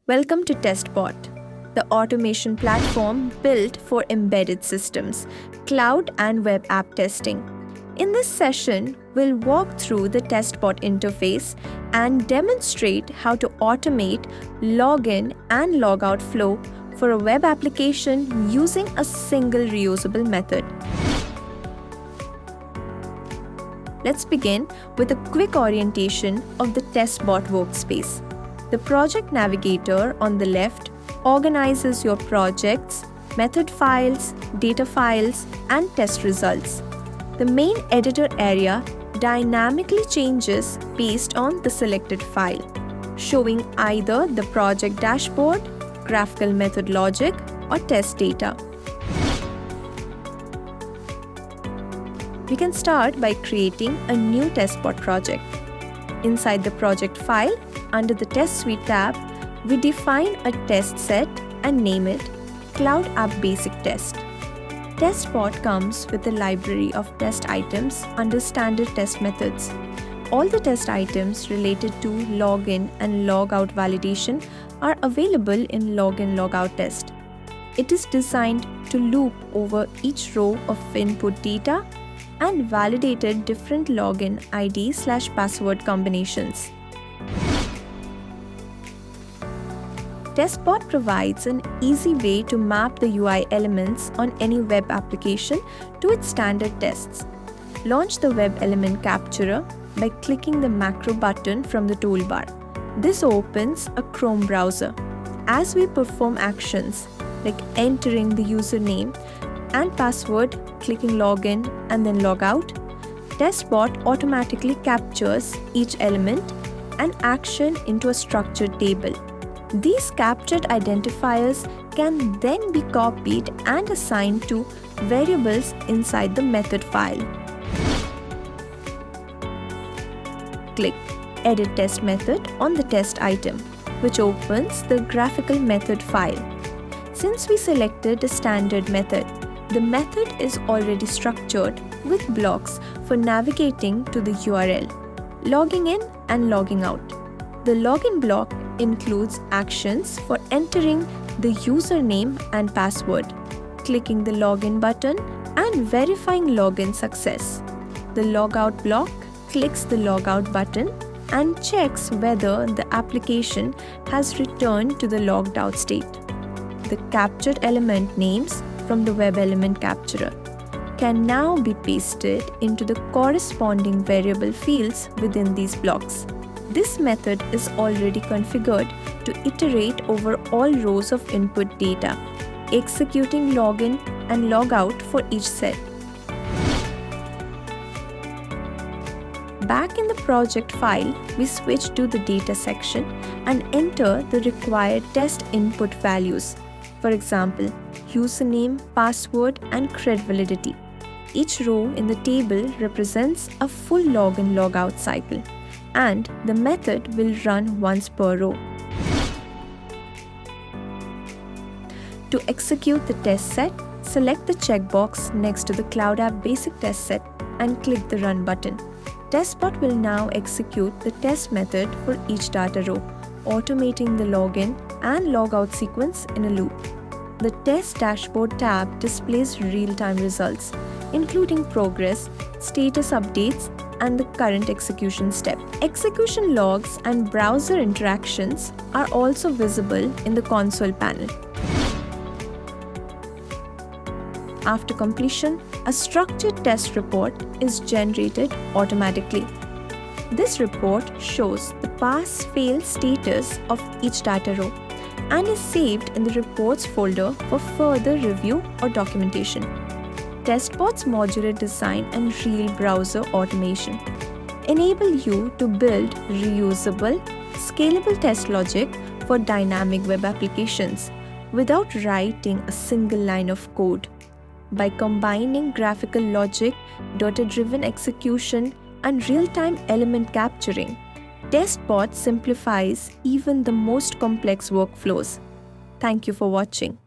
Welcome to TestBot, the automation platform built for embedded systems, cloud and web app testing. In this session, we'll walk through the TestBot interface and demonstrate how to automate login and logout flow for a web application using a single reusable method. Let's begin with a quick orientation of the TestBot workspace. The project navigator on the left organizes your projects, method files, data files, and test results. The main editor area dynamically changes based on the selected file, showing either the project dashboard, graphical method logic, or test data. We can start by creating a new TestBot project. Inside the project file, under the Test Suite tab, we define a test set and name it Cloud App Basic Test. TestBot comes with a library of test items under standard test methods. All the test items related to login and logout validation are available in LoginLogoutTest. It is designed to loop over each row of input data and validated different login ID/password combinations. TestBot provides an easy way to map the UI elements on any web application to its standard tests. Launch the web element capturer by clicking the macro button from the toolbar. This opens a Chrome browser. As we perform actions like entering the username and password, clicking login and then logout, TestBot automatically captures each element and action into a structured table. These captured identifiers can then be copied and assigned to variables inside the method file. Click Edit Test Method on the test item, which opens the graphical method file. Since we selected a standard method, the method is already structured with blocks for navigating to the URL, logging in and logging out. The login block includes actions for entering the username and password, clicking the login button, and verifying login success. The logout block clicks the logout button and checks whether the application has returned to the logged out state. The captured element names from the web element capturer can now be pasted into the corresponding variable fields within these blocks. This method is already configured to iterate over all rows of input data, executing login and logout for each set. Back in the project file, we switch to the data section and enter the required test input values. For example, username, password, and cred validity. Each row in the table represents a full login logout cycle, and the method will run once per row. To execute the test set, select the checkbox next to the Cloud App Basic Test Set and click the Run button. TestBot will now execute the test method for each data row, automating the login and logout sequence in a loop. The Test Dashboard tab displays real-time results, including progress, status updates, and the current execution step. Execution logs and browser interactions are also visible in the console panel. After completion, a structured test report is generated automatically. This report shows the pass-fail status of each data row and is saved in the reports folder for further review or documentation. TestBot's modular design and real browser automation enable you to build reusable, scalable test logic for dynamic web applications without writing a single line of code. By combining graphical logic, data-driven execution, and real-time element capturing, TestBot simplifies even the most complex workflows. Thank you for watching.